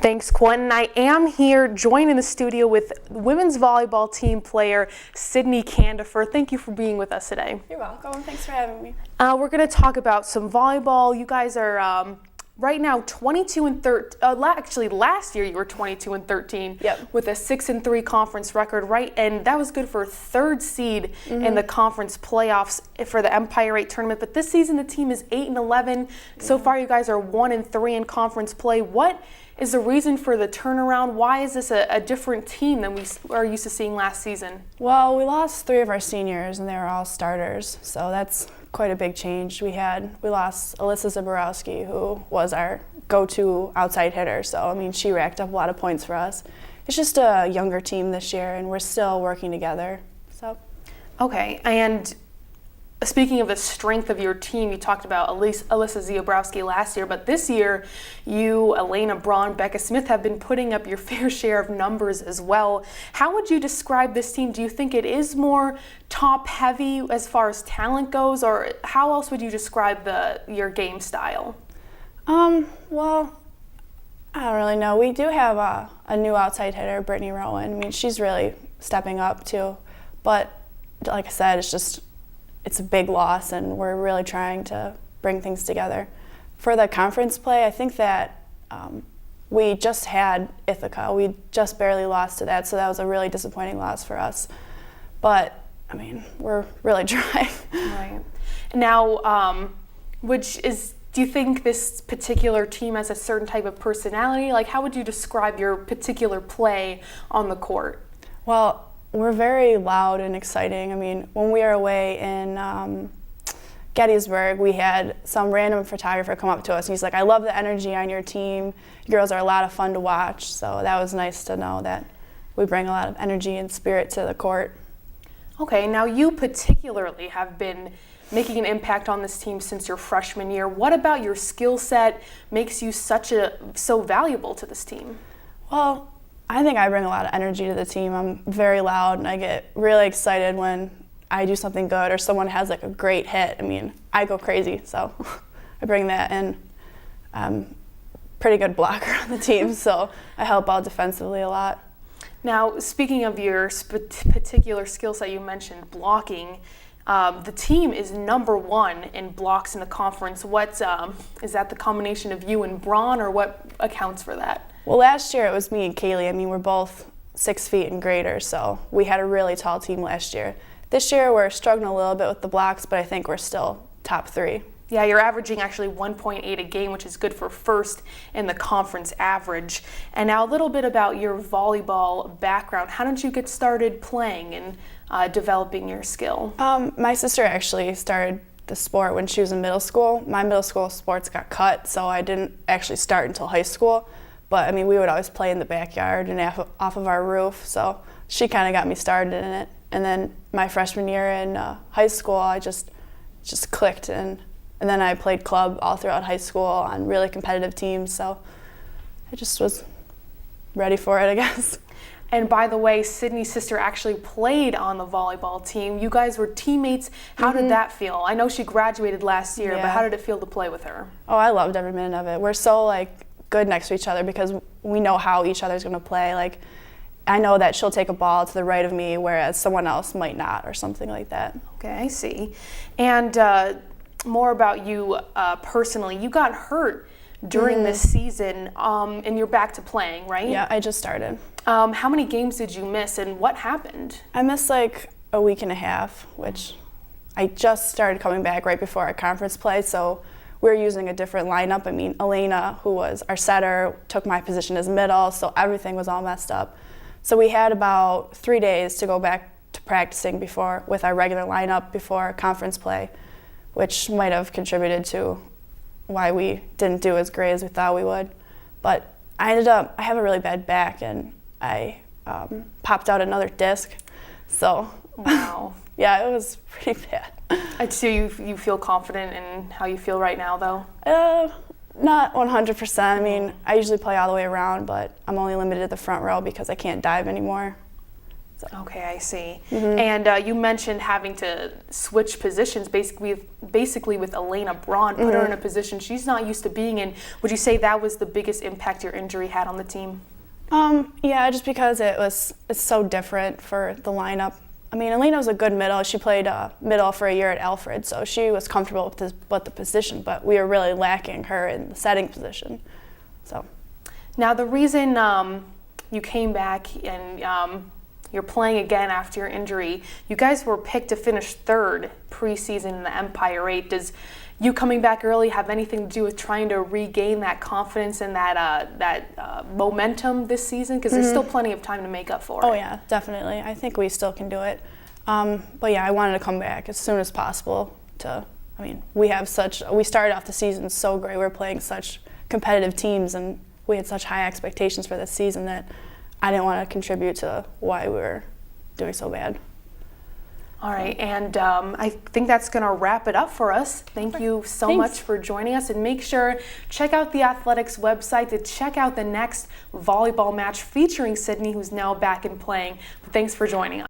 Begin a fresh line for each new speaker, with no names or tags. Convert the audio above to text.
Thanks, Quentin. I am here joined in the studio with women's volleyball team player Sydney Kandefer. Thank you for being with us today.
You're welcome. Thanks for having me.
We're going to talk about some volleyball. You guys are right now 22 and 13. Actually, last year you were 22 and 13 with a 6-3 conference record, right? And that was good for a third seed in the conference playoffs for the Empire 8 tournament. But this season the team is 8 and 11. So far, you guys are 1 and 3 in conference play. What is the reason for the turnaround? Why is this a different team than we are used to seeing last season?
Well, we lost 3 of our seniors, and they were all starters, so that's quite a big change. We lost Alyssa Zaborowski, who was our go-to outside hitter, so I mean she racked up a lot of points for us. It's just a younger team this year, and we're still working together. So.
Okay, and speaking of the strength of your team, you talked about Alyssa Zaborowski last year, but this year you, Elena Braun, Becca Smith have been putting up your fair share of numbers as well. How would you describe this team? Do you think it is more top-heavy as far as talent goes, or how else would you describe your game style?
Well, I don't really know. We do have a new outside hitter, Brittany Rowan. I mean, she's really stepping up too, but like I said, it's a big loss, and we're really trying to bring things together. For the conference play, I think that we just had Ithaca. We just barely lost to that, so that was a really disappointing loss for us. But, I mean, we're really trying.
Right. Now, do you think this particular team has a certain type of personality? Like, how would you describe your particular play on the court?
Well, we're very loud and exciting. I mean, when we were away in Gettysburg, we had some random photographer come up to us, and he's like, "I love the energy on your team. You girls are a lot of fun to watch." So that was nice to know that we bring a lot of energy and spirit to the court.
Okay, now you particularly have been making an impact on this team since your freshman year. What about your skill set makes you so valuable to this team?
Well, I think I bring a lot of energy to the team. I'm very loud, and I get really excited when I do something good or someone has like a great hit. I mean, I go crazy, so I bring that, and I'm a pretty good blocker on the team, so I help out defensively a lot.
Now, speaking of your particular skill set, you mentioned blocking. The team is #1 in blocks in the conference. Is that the combination of you and Braun, or what accounts for that?
Well, last year it was me and Kaylee. I mean, we're both 6 feet and greater, so we had a really tall team last year. This year we're struggling a little bit with the blocks, but I think we're still top 3.
Yeah, you're averaging actually 1.8 a game, which is good for first in the conference average. And now a little bit about your volleyball background. How did you get started playing and developing your skill?
My sister actually started the sport when she was in middle school. My middle school sports got cut, so I didn't actually start until high school. But I mean, we would always play in the backyard and off of our roof, so she kind of got me started in it. And then my freshman year in high school, I just clicked, and then I played club all throughout high school on really competitive teams, so I just was ready for it, I guess.
And by the way, Sydney's sister actually played on the volleyball team. You guys were teammates. How did that feel? I know she graduated last year, but how did it feel to play with her?
Oh, I loved every minute of it. We're so good next to each other because we know how each other's going to play. Like, I know that she'll take a ball to the right of me, whereas someone else might not, or something like that.
Okay, I see. And more about you personally. You got hurt during this season, and you're back to playing, right?
Yeah, I just started.
How many games did you miss, and what happened?
I missed like a week and a half, which I just started coming back right before our conference play, so we're using a different lineup. I mean, Elena, who was our setter, took my position as middle, so everything was all messed up. So we had about 3 days to go back to practicing with our regular lineup before conference play, which might have contributed to why we didn't do as great as we thought we would. But I have a really bad back, and I popped out another disc. So,
wow.
Yeah, it was pretty bad.
So you feel confident in how you feel right now, though?
Not 100%. I mean, I usually play all the way around, but I'm only limited to the front row because I can't dive anymore. So.
Okay, I see. And you mentioned having to switch positions basically with Elena Braun, put her in a position she's not used to being in. Would you say that was the biggest impact your injury had on the team?
Yeah, just because it's so different for the lineup. I mean, Elena was a good middle. She played middle for a year at Alfred, so she was comfortable with the position, but we were really lacking her in the setting position. So. Now,
the reason you came back and you're playing again after your injury, you guys were picked to finish third preseason in the Empire 8. Does you coming back early have anything to do with trying to regain that confidence and that momentum this season? Because there's still plenty of time to make up for it.
Oh yeah, definitely. I think we still can do it. But yeah, I wanted to come back as soon as possible. We started off the season so great. We were playing such competitive teams, and we had such high expectations for this season that I didn't want to contribute to why we were doing so bad.
All right, and I think that's going to wrap it up for us. Thank you so much for joining us, and make sure check out the Athletics website to check out the next volleyball match featuring Sydney, who's now back and playing. But thanks for joining us.